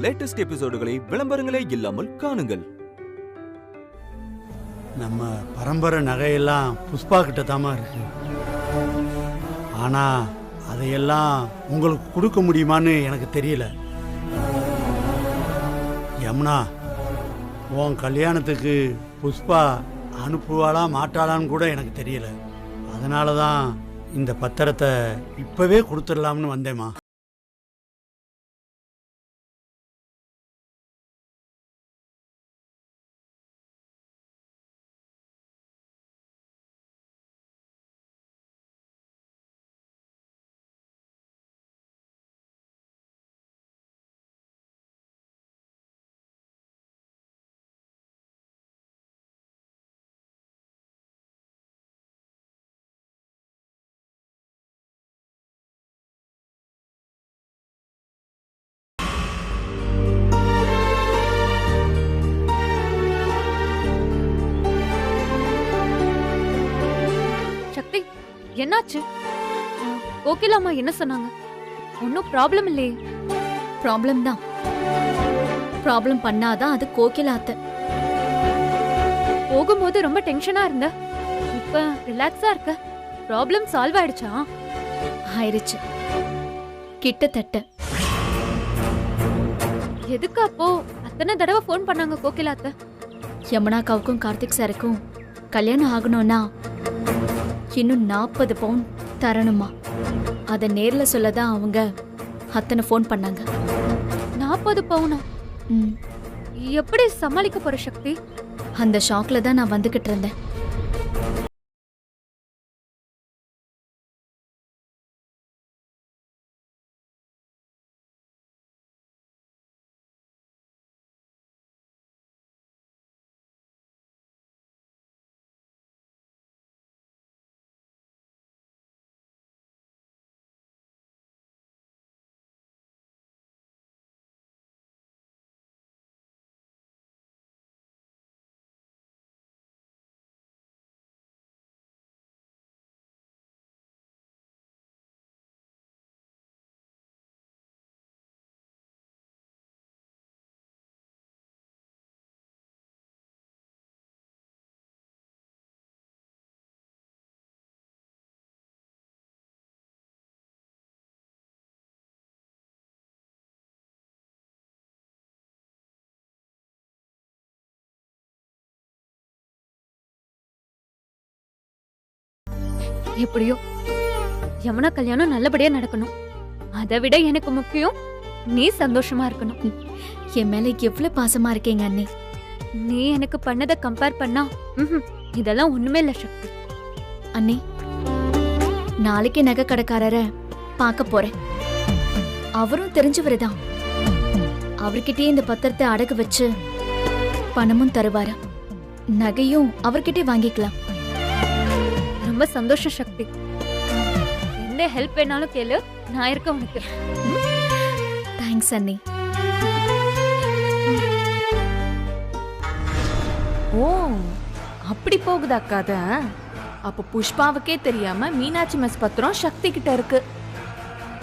Latest எபிசோடுகளை விளம்பரங்களே இல்லாமல் காணுங்கள். நம்ம பரம்பரை நகையெல்லாம் புஷ்பா கிட்ட தாமா இருக்கு. ஆனா அதையெல்லாம் உங்களுக்கு கொடுக்க முடியுமான்னு எனக்கு தெரியல. யமுனா, உன் கல்யாணத்துக்கு புஷ்பா அனுப்புவாளா மாட்டாளான்னு கூட எனக்கு தெரியல. அதனால தான் இந்த பத்திரத்தை இப்பவே கொடுத்துடலாம்னு வந்தேம்மா. சக்தி, என்னாச்சு? கோகிலாமா என்ன சொன்னாங்க? ஒன்னும் ப்ராப்ளம் இல்லையே? ப்ராப்ளம் தான். ப்ராப்ளம் பண்ணாதான் அது கோகிலா அத்தை. போகும்போது ரொம்ப டென்ஷனா இருந்த, இப்ப ரிலாக்ஸா இருக்க. ப்ராப்ளம் சால்வ் ஆயிடுச்சா? ஆயிருச்சு, கிட்டத்தட்ட. எதுக்கு அப்போ அத்தனை தடவை ஃபோன் பண்ணாங்க கோகிலா அத்தை? யமுனாக்காவுக்கும் கார்த்திக் சாருக்கும் கல்யாணம் ஆகணும்னா இன்னும் 40 பவுன் தரணுமா. அதை நேர்ல சொல்லதான் அவங்க அத்தனை ஃபோன் பண்ணாங்க. 40 பவுனா? எப்படி சமாளிக்க போற சக்தி? அந்த ஷாக்ல தான் நான் வந்துகிட்டு இருந்தேன். எப்படியோ யமுனா கல்யாணம் நல்லபடியா நடக்கணும். அதை விட எனக்கு முக்கியம் நீ சந்தோஷமா இருக்கணும். என் மேல எவ்வளவு பாசமா இருக்கீங்க அண்ணே. நீ எனக்கு பண்ணதை கம்பேர் பண்ணா இதெல்லாம் ஒண்ணுமே இல்ல சக்தி. அண்ணே, நாளைக்கு நகை கடைக்காரரை பார்க்க போறேன். அவரும் தெரிஞ்சவருதான். அவர்கிட்டயே இந்த பத்திரத்தை அடகு வச்சு பணமும் தருவாரா. நகையும் அவர்கிட்டே வாங்கிக்கலாம். ரொம்ப சந்தோஷம் சக்தி. எந்த ஹெல்ப் வேணாலும் கேளு, நான் இருக்க உனக்கு. தேங்க்ஸ் அண்ணி. ஓ, அப்படி போகுதா கதை? அப்ப புஷ்பாவுக்கே தெரியாம மீனாட்சி மெஸ் பத்திரம் சக்தி கிட்ட இருக்கு.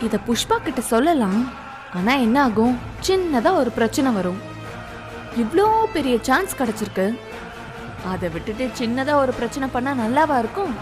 இத புஷ்பா கிட்ட சொல்லலாம். ஆனா என்ன ஆகும்? சின்னதா ஒரு பிரச்சனை வரும். இவ்ளோ பெரிய சான்ஸ் கிடைச்சிருக்கு, அதை விட்டுட்டு சின்னதா ஒரு பிரச்சனை பண்ணா நல்லாவா இருக்கும்?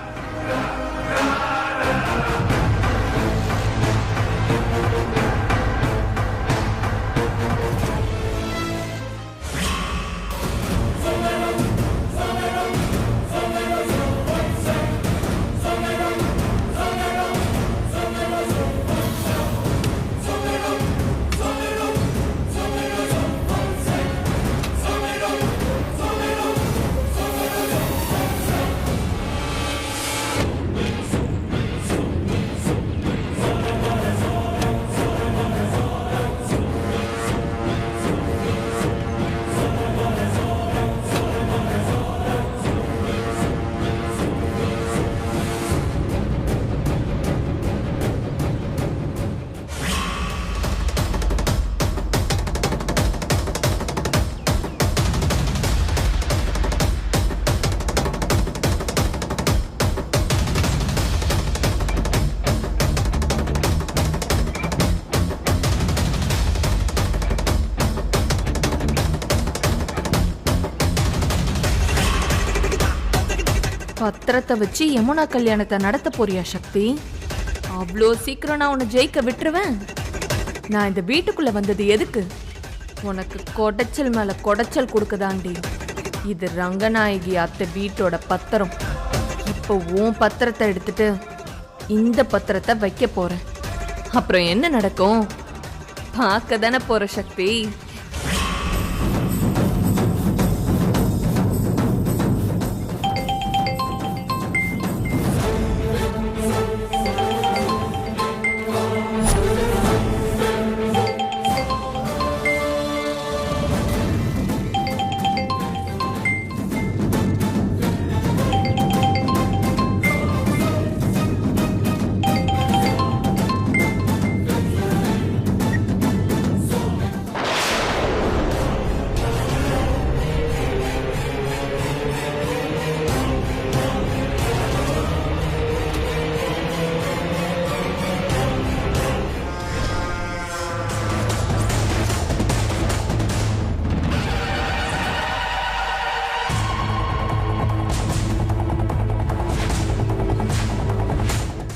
பத்திரத்தை வச்சு யமுனா கல்யாணத்தை நடத்த போறியா சக்தி? அவ்வளோ சீக்கிரம் நான் உன்னை ஜெயிக்க விட்டுருவேன்? நான் இந்த வீட்டுக்குள்ள வந்தது எதுக்கு? உனக்கு கொடைச்சல் மேல கொடைச்சல் கொடுக்குதாண்டி. இது ரங்கநாயகி அத்தை வீட்டோட பத்திரம். இப்போ உன் பத்திரத்தை எடுத்துட்டு இந்த பத்திரத்தை வைக்க போறேன். அப்புறம் என்ன நடக்கும் பார்க்க தானே போற சக்தி.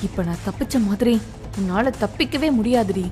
இப்ப நான் தப்பிச்ச மாதிரி உன்னால தப்பிக்கவே முடியாதுடி.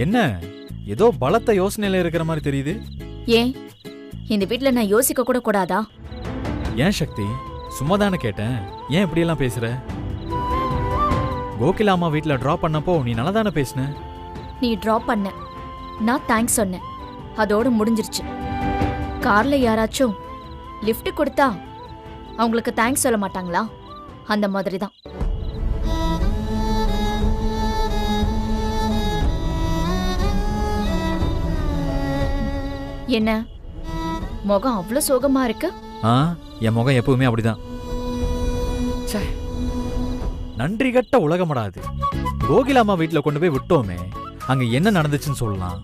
என்ன ஏதோ பலத்த யோசனையில இருக்கிற மாதிரி தெரியுது? ஏன் இந்த வீட்ல நான் யோசிக்க கூட கூடாதா? ஏன் சக்தி, சும்மா தானே கேட்டேன். ஏன் இப்படி எல்லாம் பேசுற? கோகிலா அம்மா வீட்ல டிராப் பண்ணப்போ நீ நல்லா தானே பேசுன. நீ டிராப் பண்ண, நான் தேங்க்ஸ் சொன்னேன், அதோட முடிஞ்சிருச்சு. கார்ல யாராச்சும் லிஃப்ட் கொடுத்தா அவங்களுக்கு தேங்க்ஸ் சொல்ல மாட்டாங்களா? அந்த மாதிரி தான். என்ன முகம் அவ்வளவு சோகமா இருக்கு? என் முகம் எப்பவுமே அப்படிதான். நன்றி கட்ட உலகமடாது. கோகிலா அம்மா வீட்டுல கொண்டு போய் விட்டோமே, அங்க என்ன நடந்துச்சுன்னு சொல்லலாம்,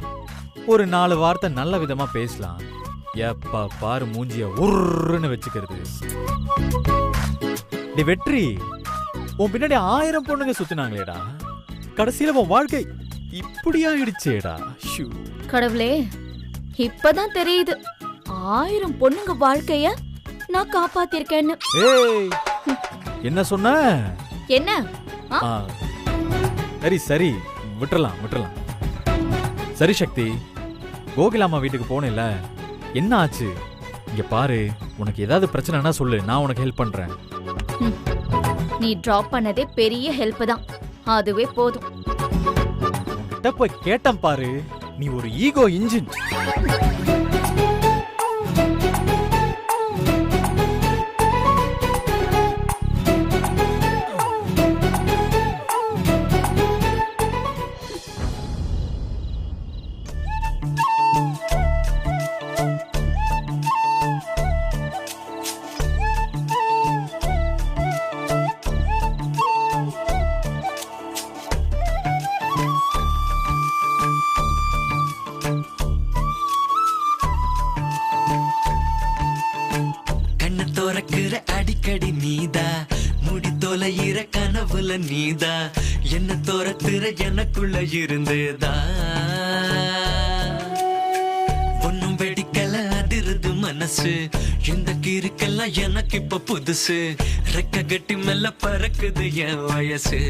ஒரு 4 வார்த்தை நல்ல விதமா பேசலாம். எப்ப பாரு மூஞ்சிய உருன்னு வச்சுக்கிறது. வெற்றி, உன் பின்னாடி 1000 பொண்ணுங்க சுத்தினாங்களேடா, கடைசியில உன் வாழ்க்கை இப்படியா ஆயிடுச்சேடா. கடவுளே, இப்பதான் தெரியுது 1000 பொண்ணுங்க வாழ்க்கைய நான் காப்பாத்திருக்கேன்னு. ஏய், என்ன சொன்ன? என்ன? சரி சரி, விட்டுறலாம். சரி சக்தி, கோகிலா அம்மா வீட்டுக்கு போனேல, என்ன ஆச்சு? இங்க பாரு, உனக்கு ஏதாவது பிரச்சனைனா சொல்லு, நான் உனக்கு ஹெல்ப் பண்றேன். நீ டிராப் பண்ணதே பெரிய ஹெல்ப் தான், அதுவே போதும். உன்கிட்ட போய் கேட்டேன் பாரு, நீ ஒரு ஈகோ இன்ஜின். அடிக்கடி நீதா, முடி தொலையிற கனவுல நீதா, என்ன தோரத்துற எனக்குள்ள இருந்தேதா. ஒன்னும் வெடிக்கல அதிருது மனசு, இந்த கீருக்கெல்லாம் எனக்கு இப்ப புதுசு. ரெக்க கட்டி மெல்ல பறக்குது என் வயசு.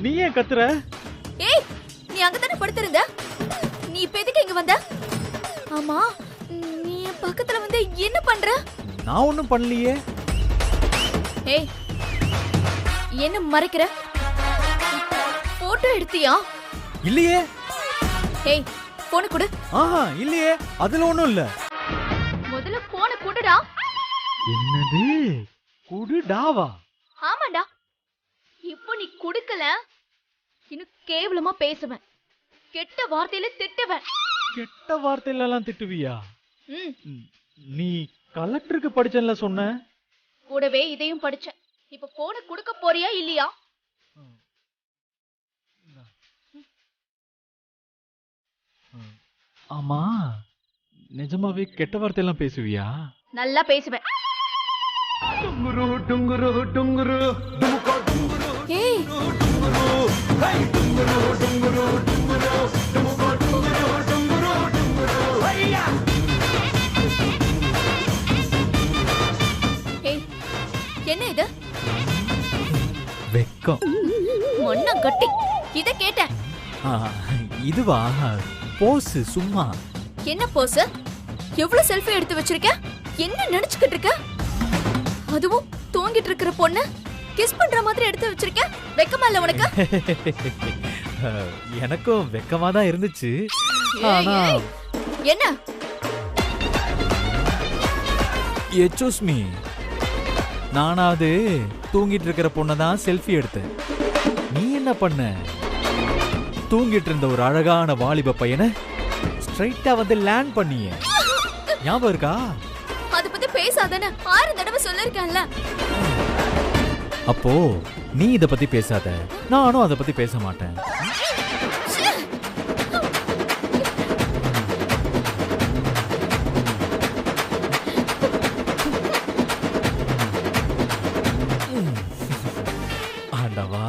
நீ ஏன் கத்துற? ஏய், நீ அங்கதானே படுத்திருந்த? நீ இப்ப எதுக்கு இங்க வந்த? ஆமா, நீ என் பக்கத்துல வந்து என்ன பண்ற? நான் ஒண்ணும் பண்ணலையே. ஏய், என்ன மறைக்கிற? போட்டோ எடுத்தியா? இல்லையே. ஏய், போன கொடு. ஆஹா, இல்லையே. அதுல ஒண்ணும் இல்ல. முதல்ல போன கொடுடா. என்னது? குடுடாவா? ஆமாடா. இப்போ நீ குடுக்கல, இன்னும் கேவலமா பேசுவேன், கெட்ட வார்த்தையில திட்டுவேன். கெட்ட வார்த்தையில எல்லாம் திட்டுவியா? ம், நீ கலெக்டருக்கு படிச்சேன்ல சொன்ன. கூடவே இதையும் படிச்சேன். இப்ப போன குடுக்க போறியா இல்லையா? ஆமா, நிஜமாவே கெட்ட வார்த்தையெல்லாம் பேசுவியா? நல்லா பேசுவேன். ஏய், ஏய், என்ன இது? வெக்கம். மொன்ன கட்டி இத கேட்டேன். ஆ, இதுவா? போஸ் சும்மா. என்ன போஸ்? எவ்வளவு செல்ஃபி எடுத்து வச்சிருக்க? என்ன நினைச்சுக்கிட்டு இருக்க? அதுவும் தூங்கிட்டு இருக்கிற பொண்ணு கிஸ் பண்ற மாதிரி எடுத்து வச்சிருக்க. வெக்கமா இல்ல உனக்கு? எனக்கும் வெக்கமா தான் இருந்துச்சு. ஏய், ஆனா ஏய், என்ன? எச்சூஸ் மீ. நானாவது தூங்கிட்டு இருக்கிற பொண்ணை தான் செல்ஃபி எடுத்தேன். நீ என்ன பண்ண? தூங்கிட்டு இருந்த ஒரு அழகான வாலிப பையனை ஸ்ட்ரைட்டா வந்து லேண்ட் பண்ணிய. ஞாபகம் இருக்கா? அத பத்தி பேசாதேன்னு 6 தடவை சொல்லிருக்கேன்ல. அப்போ நீ இத பத்தி பேசாத, நானும் அத பத்தி பேச மாட்டேன். ஆண்டவா.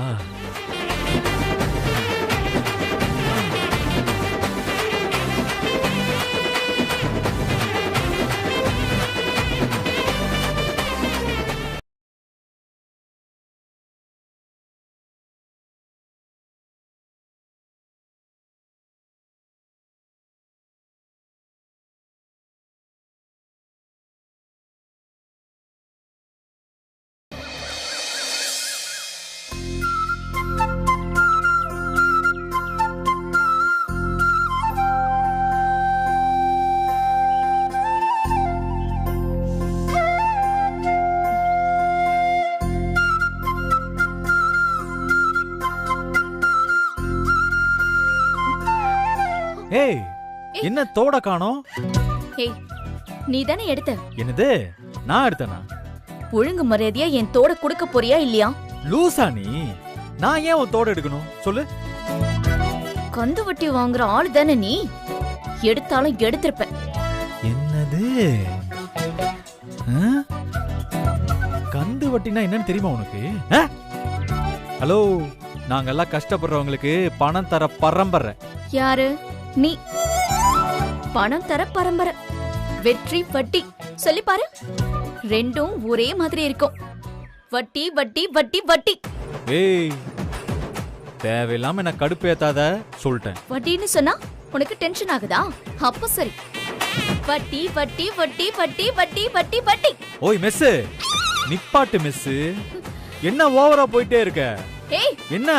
ஏய், என்ன தோட காணோம்? ஏய், நீ தானே எடுத்த. என்னது? நான் எடுத்தனா? ஒழுங்கு மரியாதையா என் தோட குடுக்க போறியா இல்லையா? லூசா நீ? நான் ஏன் உன் தோட எடுக்கணும் சொல்லு? கந்து வட்டி வாங்குற ஆளு தானே நீ? எடுத்தாலும் எடுத்திருப்ப. என்னது? கந்து வட்டினா என்னன்னு தெரியுமா உனக்கு? ஹலோ, நாங்கெல்லாம் கஷ்டப்படுறவங்களுக்கு பணம் தர பரம்பரை. யாரு நீ? பணம் தர பரம்பரை. வெற்றி வட்டி சொல்லி பாரு, ரெண்டும் ஒரே மாதிரி இருக்கும். வட்டி வட்டி வட்டி வட்டி. ஏய், தேவையில்லாம என்ன கடுப்பேத்தாத சொல்லிட்டேன். வட்டின்னு சொன்னா உனக்கு டென்ஷன் ஆகுதா? அப்ப சரி. வட்டி வட்டி வட்டி வட்டி வட்டி வட்டி வட்டி. ஓய் மெஸ்ஸு, நிப்பாட்டு மெஸ்ஸு. என்ன ஓவரா போயிட்டே இருக்க? ஏய், என்ன?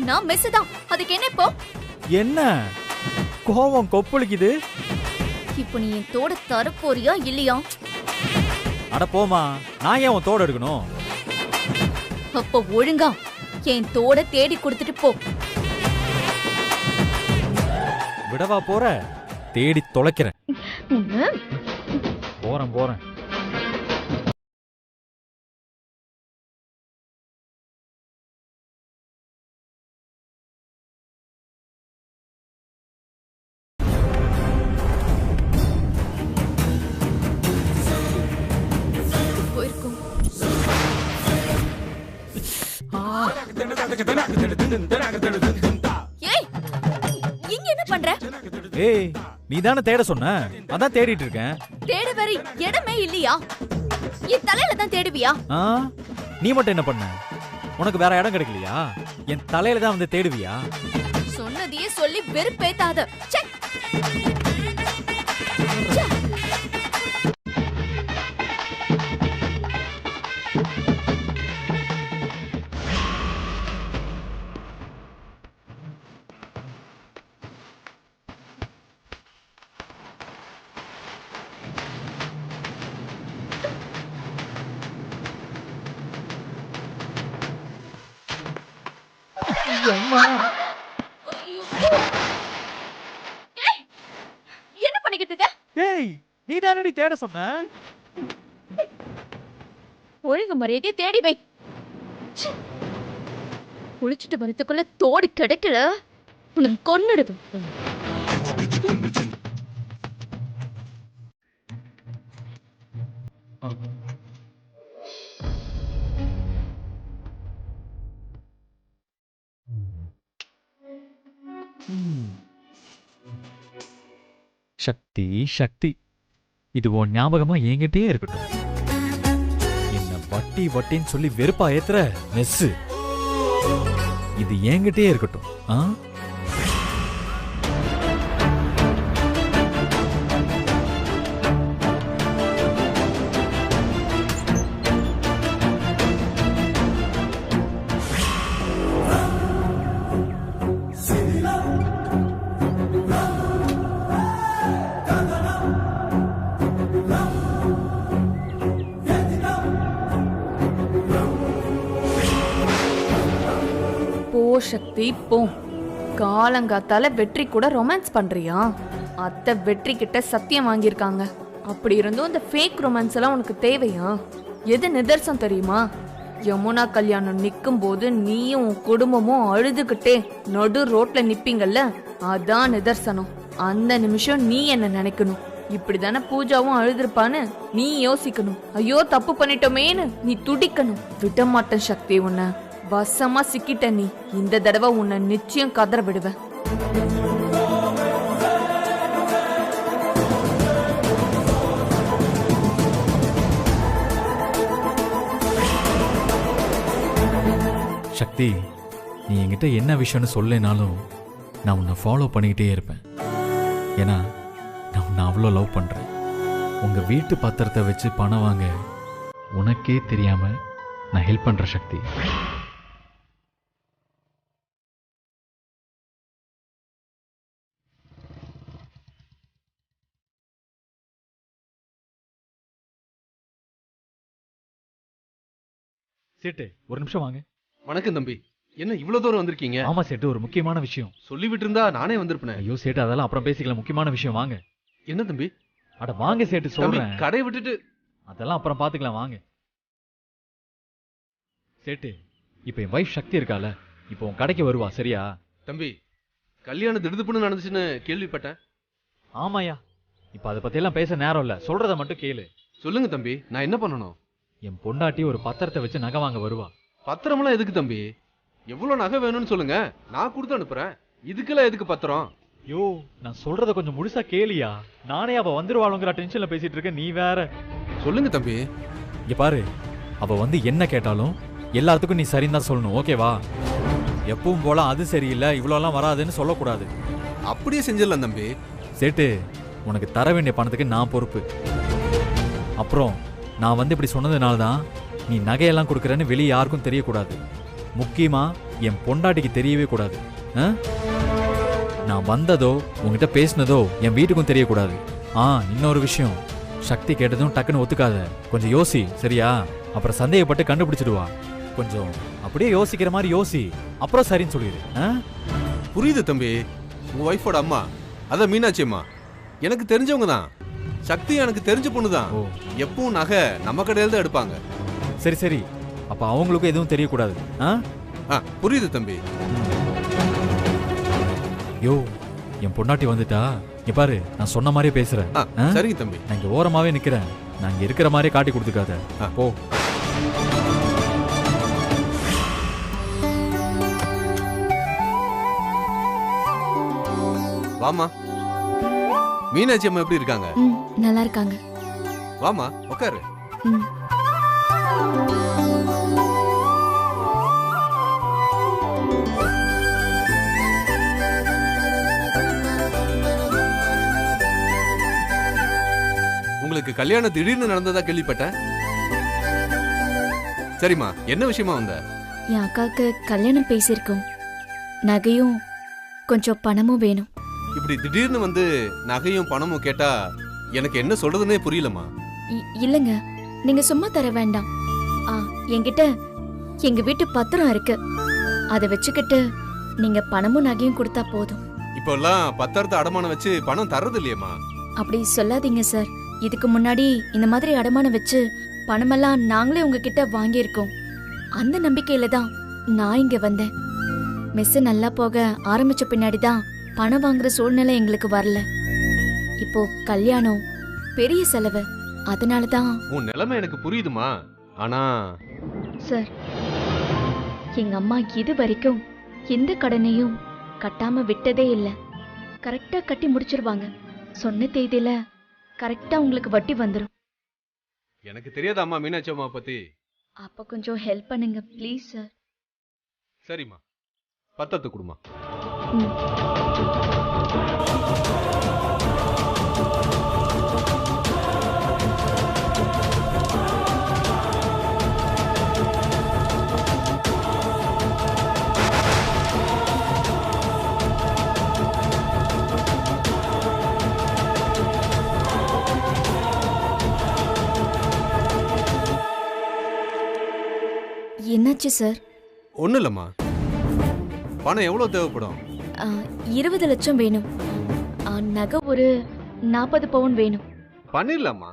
நான் மெஸ் தான். அதுக்கு என்ன இப்போ? என்ன கோவம் கொப்பளிக்குது? இப்போ நீ என் தோட தர போறியா இல்லையா? அட போமா, நான் ஏன் உன் தோட எடுக்கணும்? அப்ப ஒழுங்கா என் தோட தேடி கொடுத்துட்டு போ. விடவா போற? தேடி தொலைக்கிறேன். உன்னை போறேன் போறேன். போயிருக்கும். ஏய், இங்க என்ன பண்ற? ஏய், நீ தானே தேட சொன்ன, அதான் தேடிட்டு இருக்கேன். தேட வேற இடமே இல்லையா? என் தலையில தான் தேடுவியா? ஆ, நீ மட்டும் என்ன பண்ண? உனக்கு வேற இடம் கிடைக்கலையா? என் தலையில தான் வந்து தேடுவியா? சொன்னதையே சொல்லி வெறுப்பேத்தாத. ச்சே. என்ன பண்ணிக்கிட்டு இருக்க? ஏய், நீ தானடி தேட சொன்ன? ஒழுங்கு மரியாதையை தேடி வை. ச்சே. குளிச்சுட்டு வரதுக்குள்ள தோடு கிடைக்கல, உனக்கு கொன்னுடுவேன். சக்தி சக்தி, இது உன் ஞாபகமா என்கிட்டயே இருக்கட்டும். என்ன வட்டி வட்டின்னு சொல்லி வெறுப்பா ஏத்துற மெஸ்ஸு, இது என்கிட்டயே இருக்கட்டும். ஆ? சக்தி போ. காலங்காத்தால வெற்றி கூட ரொமான்ஸ் பண்றியா? அத்தை வெற்றி கிட்ட சத்தியம் வாங்கியிருக்காங்க. அப்படி இருந்தும் இந்த ஃபேக் ரொமான்ஸ் எல்லாம் உனக்கு தேவையா? எது நிதர்சனம் தெரியுமா? யமுனா கல்யாணம் நிக்கும் போது நீயும் உன் குடும்பமும் அழுதுகிட்டே நடு ரோட்ல நிப்பீங்கல்ல, அதான் நிதர்சனம். அந்த நிமிஷம் நீ என்ன நினைக்கணும், இப்படிதானே பூஜாவும் அழுதுருப்பான்னு நீ யோசிக்கணும். ஐயோ தப்பு பண்ணிட்டோமேன்னு நீ துடிக்கணும். விட மாட்டேன் சக்தி, உன்னை வசமா சிக்கிட்ட நீ. இந்த தடவை உன்னை நிச்சயம் கதற விடுவேன். சக்தி, நீ என்கிட்ட என்ன விஷயம்னு சொல்லனாலும் நான் உன்னை ஃபாலோ பண்ணிக்கிட்டே இருப்பேன். ஏன்னா நான் உன்னை அவ்வளோ லவ் பண்றேன். உங்க வீட்டு பத்திரத்தை வச்சு பணம் வாங்க உனக்கே தெரியாம நான் ஹெல்ப் பண்ற சக்தி. சேட்டு, ஒரு நிமிஷம் வாங்க. வணக்கம் தம்பி. என்ன இவ்வளவு தூரம் வந்திருக்கீங்க? ஆமா சேட்டு, ஒரு முக்கியமான விஷயம். சொல்லிவிட்டு இருந்தா நானே வந்திருப்பேன். ஐயோ சேட்டு, அதெல்லாம் அப்புறம் பேசிக்கலாம். முக்கியமான விஷயம், வாங்க. என்ன தம்பி? அட வாங்க சேட்டு, சொல்றேன். கடையை விட்டுட்டு அதெல்லாம் அப்புறம் பாத்துக்கலாம், வாங்க. சேட்டு, இப்ப என் வைஃப் சக்தி இருக்கால, இப்போ உன் கடைக்கு வருவா, சரியா? தம்பி, கல்யாணம் திடுதுப்புன்னு நடந்துச்சுன்னு கேள்விப்பட்டேன். ஆமாயா, இப்ப அதை பத்தி எல்லாம் பேச நேரம் இல்ல, சொல்றத மட்டும் கேளு. சொல்லுங்க தம்பி, நான் என்ன பண்ணணும்? என் பொண்டாட்டி ஒரு பத்திரத்தை வச்சு நகை வாங்க வருவா. பத்திரமெல்லாம் எதுக்கு தம்பி? எவ்வளவு நகை வேணும்னு சொல்லுங்க, நான் கொடுத்து அனுப்புறேன். இதுக்கெல்லாம் எதுக்கு பத்திரம்? யோ, நான் சொல்றத கொஞ்சம் முழுசா கேளியா. நானே அவ வந்துருவாளுங்கிற டென்ஷன்ல பேசிட்டு இருக்கேன், நீ வேற. சொல்லுங்க தம்பி. இங்க பாரு, அவ வந்து என்ன கேட்டாலும் எல்லாத்துக்கும் நீ சரின்னு தான் சொல்லணும், ஓகேவா? எப்பவும் போல அது சரியில்லை, இவ்வளோலாம் வராதுன்னு சொல்லக்கூடாது. அப்படியே செஞ்சிடலாம் தம்பி. சேட்டு, உனக்கு தர வேண்டிய பணத்துக்கு நான் பொறுப்பு. அப்புறம் நான் வந்து இப்படி சொன்னதுனால தான் நீ நகையெல்லாம் கொடுக்குறேன்னு வெளியே யாருக்கும் தெரியக்கூடாது. முக்கியமா என் பொண்டாட்டிக்கு தெரியவே கூடாது. நான் வந்ததோ உங்ககிட்ட பேசினதோ என் வீட்டுக்கும் தெரியக்கூடாது. இன்னொரு விஷயம், சக்தி கேட்டதும் டக்குன்னு ஒத்துக்காத, கொஞ்சம் யோசி, சரியா? அப்புறம் சந்தேகப்பட்டு கண்டுபிடிச்சிடுவா. கொஞ்சம் அப்படியே யோசிக்கிற மாதிரி யோசி, அப்புறம் சரின்னு சொல்லிடு. புரியுது தம்பி. உங்க ஒய்ஃபோட அம்மா, அதான் மீனாட்சி அம்மா, எனக்கு தெரிஞ்சவங்க தான். சக்தி எனக்கு தெரிஞ்ச பொண்ணுதான். எப்பவும் நகை நம்ம கடையில தான் எடுப்பாங்க. சரி சரி, அப்ப அவங்களுக்கும் எதுவும் தெரியக்கூடாது. புரியுது தம்பி. யோ, என் பொண்டாட்டி வந்துட்டா, இங்க பாரு, நான் சொன்ன மாதிரியே பேசுறேன். சரிங்க தம்பி. நான் இங்க ஓரமாவே நிக்கிறேன், நான் இங்க இருக்கிற மாதிரியே காட்டி கொடுத்துக்காத. போ. வாமா. மீனாட்சி அம்மா எப்படி இருக்காங்க? நல்லா இருக்காங்க. வாமா, உட்காரு. கல்யாணம் திடீர்னு நடந்ததா கேள்விப்பட்டேன். சரிம்மா, என்ன விஷயமா வந்த? என் அக்காவுக்கு கல்யாணம் பேசியிருக்கோம். நகையும் கொஞ்சம் பணமும் வேணும். இப்படி திடீர்னு வந்து நகையும் பணமும் கேட்டா எனக்கு என்ன சொல்றதுன்னே புரியலம்மா. இல்லைங்க, நீங்க சும்மா தர வேண்டாம். என்கிட்ட எங்க வீட்டு பத்திரம் இருக்கு. அதை வச்சுக்கிட்டு நீங்க பணமும் நகையும் கொடுத்தா போதும். இப்பெல்லாம் பத்திரத்தை அடமானம் வச்சு பணம் தர்றது இல்லையம்மா. அப்படி சொல்லாதீங்க சார். இதுக்கு முன்னாடி இந்த மாதிரி அடமானம் வச்சு பணமெல்லாம் நாங்களே உங்ககிட்ட வாங்கியிருக்கோம். அந்த நம்பிக்கையில தான் நான் இங்க வந்தேன். மெஸ் நல்லா போக ஆரம்பிச்ச பின்னாடி தான் பணம் வாங்குற சூழ்நிலை எங்களுக்கு வரல. இப்போ கல்யாணம் பெரிய செலவு, அதனால தான். உன் நிலைமை எனக்கு புரியுதுமா. ஆனா சார், எங்க அம்மா இது வரைக்கும் எந்த கடனையும் கட்டாம விட்டதே இல்லை. கரெக்டா கட்டி முடிச்சிருவாங்க. சொன்ன தேதியில கரெக்டா உங்களுக்கு வட்டி வந்துடும். எனக்கு தெரியாதாம்மா மீனாட்சி அம்மா பத்தி. அப்ப கொஞ்சம் ஹெல்ப் பண்ணுங்க ப்ளீஸ் சார். சரிம்மா, பத்திரத்தை கொடுமா. என்னாச்சு சார்? ஒன்றும் இல்லைம்மா. பணம் எவ்வளோ தேவைப்படும்? 20 லட்சம் வேணும். நகை ஒரு 40 பவுன் வேணும். பண்ணிடலாமா?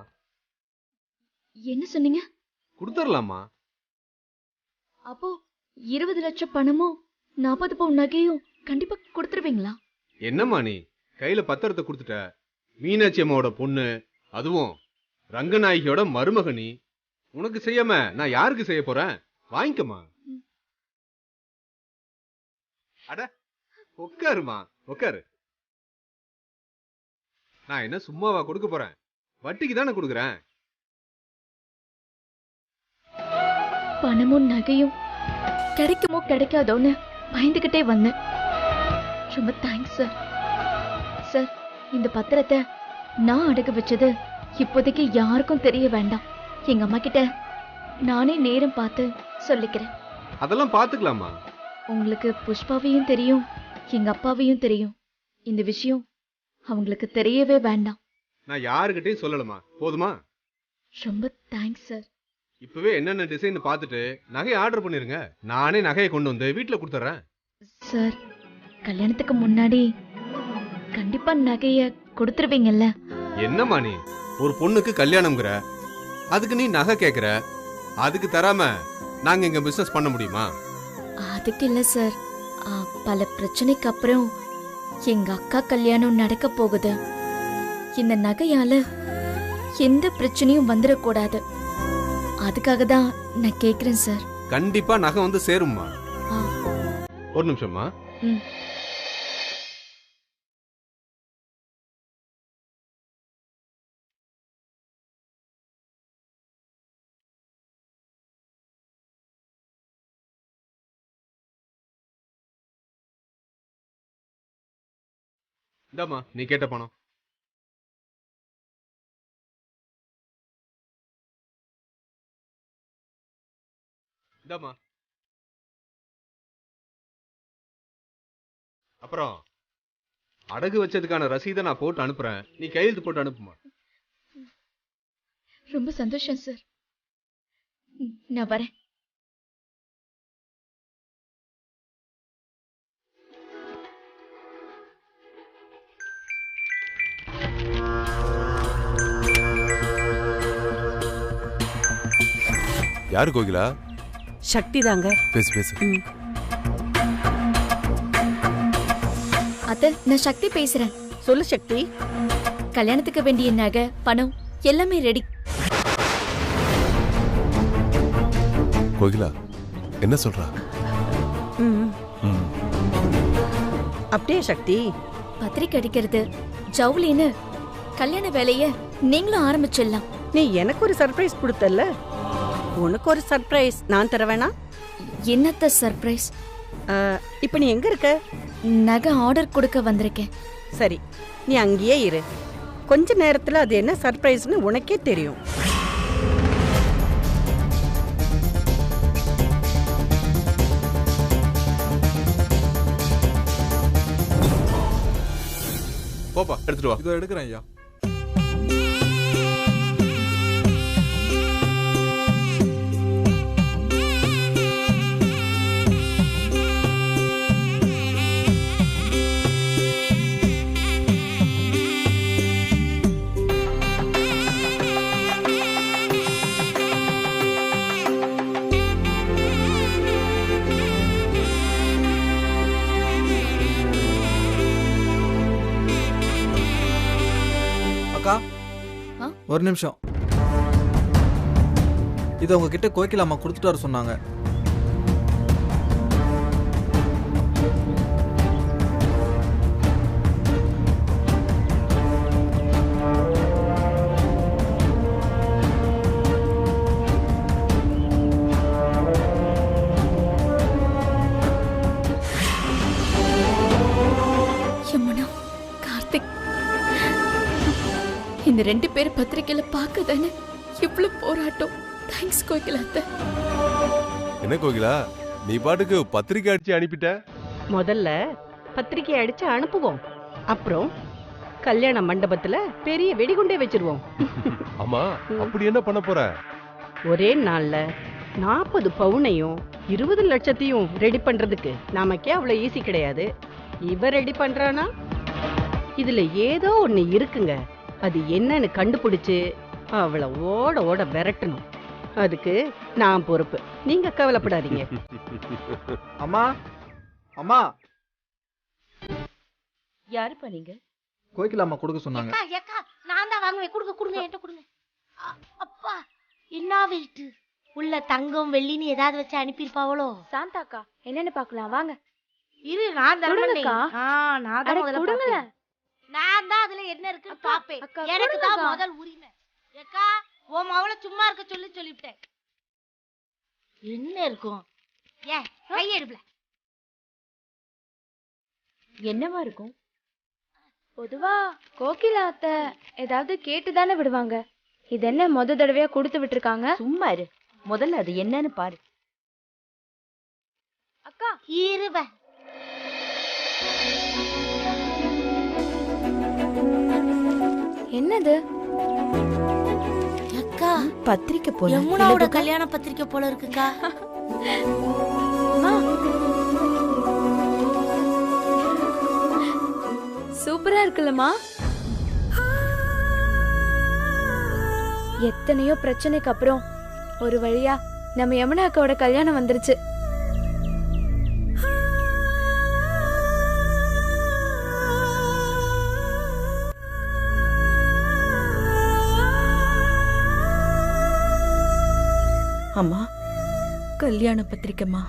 என்ன சொன்னீங்க? கொடுத்துடலாமா? அப்போ 20 லட்சம் பணமும் 40 பவுன் நகையும் கண்டிப்பா கொடுத்துருவீங்களா? என்னம்மா நீ கையில பத்திரத்தை கொடுத்துட்ட. மீனாட்சி அம்மாவோட பொண்ணு, அதுவும் ரங்கநாயகியோட மருமகனி. உனக்கு செய்யாம நான் யாருக்கு செய்ய போறேன்? வாங்கிக்கமா. அட உட்காருமா, உட்காரு. நான் என்ன சும்மாவா கொடுக்க போறேன்? வட்டிக்கு தானே கொடுக்குறேன். பணமும் நகையும் கிடைக்குமோ கிடைக்காதோன்னு பயந்துகிட்டே வந்தேன். ரொம்ப தேங்க்ஸ் சார். சார், இந்த பத்திரத்தை நான் அடகு வச்சது இப்போதைக்கு யாருக்கும் தெரிய வேண்டாம். எங்க அம்மா கிட்ட நானே நேரம் பார்த்து சொல்லிக்கிறேன். அதெல்லாம் பாத்துக்கலாமா? உங்களுக்கு புஷ்பாவையும் தெரியும், எங்க அப்பாவையும் தெரியும். இந்த விஷயம் அவங்களுக்கு தெரியவே வேண்டாம். நான் யாருக்கிட்டையும் சொல்லலமா, போதுமா? ரொம்ப தேங்க்ஸ் சார். இப்பவே என்னென்ன டிசைன் பார்த்துட்டு நகையை ஆர்டர் பண்ணிருங்க. நானே நகையை கொண்டு வந்து வீட்டுல கொடுத்துறேன். சார், கல்யாணத்துக்கு முன்னாடி கண்டிப்பா நகைய கொடுத்துருவீங்கல்ல? என்னம்மா நீ ஒரு பொண்ணுக்கு கல்யாணம்ங்கிற, அதுக்கு நீ நகை கேக்குற. அதுக்கு தராம நாங்க இங்க பிசினஸ் பண்ண முடியுமா? அதுக்கு இல்ல சார். பல பிரச்சனைக்கு அப்புறம் எங்க அக்கா கல்யாணம் நடக்க போகுது. இந்த நகையால எந்த பிரச்சனையும் வந்துடக்கூடாது. அதுக்காக தான் நான் கேக்குறேன் சார். கண்டிப்பா நகை வந்து சேரும்மா. ஒரு நிமிஷம்மா. இந்தாம்மா நீ கேட்ட பணம். இந்தாம்மா. அப்புறம் அடகு வச்சதுக்கான ரசீதை நான் போட்டு அனுப்புறேன். நீ கையெழுத்து போட்டு அனுப்புமா. ரொம்ப சந்தோஷம் சார். நான் வரேன். யாரு கோகிலா? சக்தி தாங்க. பேசு பேசு. அத்தை, நான் சக்தி பேசுறேன். சொல்லு சக்தி. கல்யாணத்துக்கு வேண்டிய நகை, பணம் எல்லாமே ரெடி. கோகிலா என்ன சொல்றா? அப்படியே சக்தி. பத்திரிக்கை அடிக்கிறது, ஜவுளின்னு கல்யாண வேலைய நீங்களும் ஆரம்பிச்சிடலாம். நீ எனக்கு ஒரு சர்ப்ரைஸ் கொடுத்தல்ல, உனக்கு ஒரு சர்ப்ரைஸ் நான் தர வேணா? என்னத்த சர்ப்ரைஸ்? இப்ப நீ எங்க இருக்க? நகை ஆர்டர் கொடுக்க வந்திருக்கேன். சரி, நீ அங்கேயே இரு. கொஞ்ச நேரத்துல அது என்ன சர்ப்ரைஸ்னு உனக்கே தெரியும். போப்பா எடுத்துட்டு வா. இதோ எடுக்கிறேன் ஐயா. அக்கா ஒரு நிமிஷம். இதை உங்ககிட்ட கோகிலாமா கொடுத்துட்டு வர சொன்னாங்க. யமுனா, கார்த்திக், இந்த 2 பேர் பத்திரிக்கையில பார்க்க தானே இவ்வளவு போராட்டம். தேங்க்ஸ் கோகிலா அத்தை. என்ன கோகிலா, நீ பாட்டுக்கு பத்திரிக்கை அடிச்சு அனுப்பிட்ட? முதல்ல பத்திரிக்கை அடிச்சு அனுப்புவோம், அப்புறம் கல்யாண மண்டபத்துல பெரிய வெடிகுண்டே வச்சிருவோம். ஆமா, அப்படி என்ன பண்ண போற? ஒரே நாள்ல 40 பவுனையும் 20 லட்சத்தையும் ரெடி பண்றதுக்கு நமக்கே அவ்வளவு ஈஸி கிடையாது. இவ ரெடி பண்றானா, இதுல ஏதோ ஒண்ணு இருக்குங்க. அது என்னன்னு கண்டுபிடிச்சு அவளை ஓட ஓட விரட்டணும். அதுக்கு நான் பொறுப்பு, நீங்க கவலைப்படாதீங்க. அம்மா அம்மா, யாருப்பா நீங்க? கோகிலாமா கொடுக்க சொன்னாங்க. நான் தான் வாங்குவேன். கொடுங்க என்கிட்ட கொடுங்க. அப்பா என்ன வெயிட்டு. உள்ள தங்கம் வெள்ளின்னு ஏதாவது வச்சு அனுப்பியிருப்பாவளோ? சாந்தாக்கா என்னன்னு பாக்கலாம் வாங்க. இரு நான் தரேன். நான் தான் முதல்ல கொடுங்க. நான் தான் அதுல என்ன இருக்குன்னு பாப்பேன். எனக்கு தான் முதல் உரிமை. ஏக்கா உன் மவளை சும்மா இருக்க சொல்லிவிட்டேன். என்ன இருக்கும்? ஏன் கை எடுப்பல? என்னவா இருக்கும்? பொதுவா கோகிலா அத்தை ஏதாவது கேட்டுதானே விடுவாங்க. இது என்ன முத தடவையா கொடுத்து விட்டுருக்காங்க? சும்மா இரு, முதல்ல அது என்னன்னு பாரு. அக்கா இருவ என்னது? அக்கா பத்திரிக்கை போல, யமுனாவோட கல்யாண பத்திரிக்கை போல இருக்குக்கா. சூப்பரா இருக்குல்லம்மா. எத்தனையோ பிரச்சனைக்கு அப்புறம் ஒரு வழியா நம்ம யமுனா அக்காவோட கல்யாணம் வந்துருச்சு. அம்மா, கல்யாண பத்திரிக்கைமா.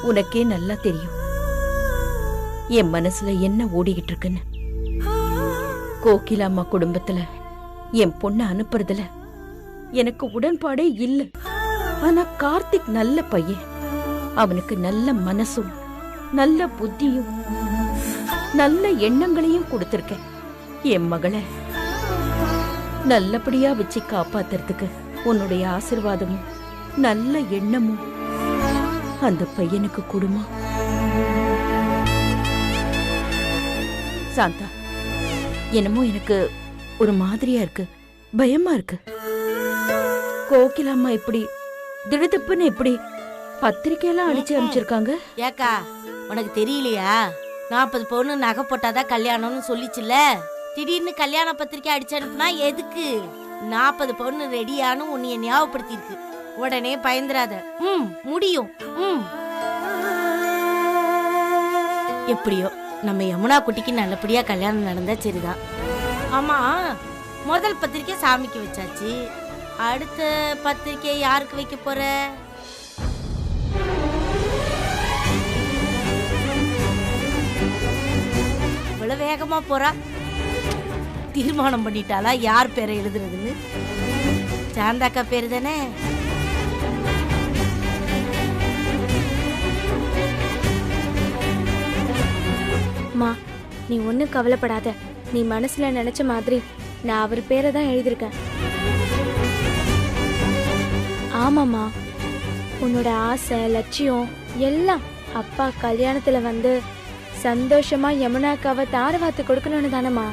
உனக்கே நல்லா தெரியும் என் மனசுல என்ன ஓடிக்கிட்டு இருக்குன்னு. கோகிலாம்மா குடும்பத்துல என் பொண்ணை அனுப்புறதுல எனக்கு உடன்பாடே இல்லை. ஆனா கார்த்திக் நல்ல பையன். அவனுக்கு நல்ல மனசும் நல்ல புத்தியும் நல்ல எண்ணங்களையும் கொடுத்திருக்கேன். என் மகளை நல்லபடியா வச்சு காப்பாத்துறதுக்கு உன்னுடைய ஆசீர்வாதமும் நல்ல எண்ணமும் அந்த பையனுக்கு கொடுமா. சாந்தா, என்னமோ எனக்கு ஒரு மாதிரியா இருக்கு, பயமா இருக்கு. கோகிலாம்மா இப்படி திடுதிப்புன்னு இப்படி பத்திரிக்கையெல்லாம் அடிச்சு அனுப்பிச்சிருக்காங்க. ஏக்கா உனக்கு தெரியலையா? 40 பவுன் நகை போட்டாதான் கல்யாணம்னு சொல்லிச்சுல. திடீர்னு கல்யாண பத்திரிக்கை அடிச்சு அனுப்புனா எதுக்கு? 40 பவுன் ரெடியானு உன்னைய ஞாபகப்படுத்தி இருக்கு. உடனே பயந்துராத. முடியும். எப்படியோ நம்ம யமுனா குட்டிக்கு நல்லபடியா கல்யாணம் நடந்தா சரிதான். ஆமா, முதல் பத்திரிக்கை சாமிக்கு வச்சாச்சு. அடுத்த பத்திரிக்கை யாருக்கு வைக்க போற? இவ்வளவு வேகமா போறா. தீர்மானம் பண்ணிட்டாளா யார் பேரை எழுதுறதுன்னு? சாந்தாக்கா பேரு தானே. மா நீ ஒன்றும் கவலைப்படாத. நீ மனசுல நினைச்ச மாதிரி நான் அவர் பேரை தான் எழுதியிருக்கேன். ஆமாம்மா, உன்னோட ஆசை லட்சியம் எல்லாம் அப்பா கல்யாணத்துல வந்து சந்தோஷமா யமுனாக்காவை தாரவாத்து கொடுக்கணும்னு தானம்மா.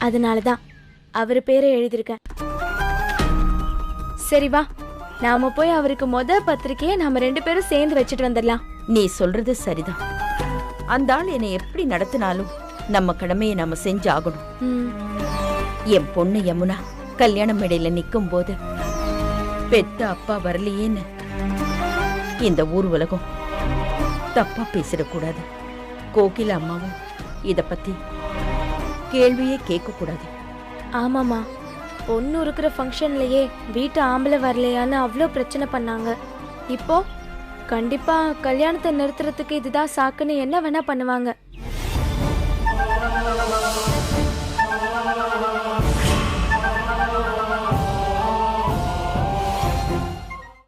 அதனாலதான் அவர் பேரை எழுதியிருக்கேன். சரி வா, நாம போய் அவருக்கு பத்திரிக்கையை நாம 2 பேரும் சேர்ந்து வச்சுட்டு வந்துடலாம். நீ சொல்றது சரிதான். அந்த ஆள் என்னை எப்படி நடத்தினாலும் நம்ம கடமையை நாம செஞ்சாகணும். என் பொண்ணு யமுனா கல்யாண மேடையில நிக்கும் போது பெத்த அப்பா வரலையேன்னு இந்த ஊர் உலகம் தப்பா பேசிடக்கூடாது. கோகிலா அம்மாவும் இத பத்தி கேள்வியே கேட்க கூடாது. ஆமாம்மா, பொண்ணு இருக்கிற ஃபங்க்ஷன்லயே வீட்டு ஆம்பளை வரலையான்னு அவ்வளோ பிரச்சனை பண்ணாங்க. இப்போ கண்டிப்பா கல்யாணத்தை நிறுத்துறதுக்கு இதுதான் சாக்குன்னு என்ன வேணா பண்ணுவாங்க.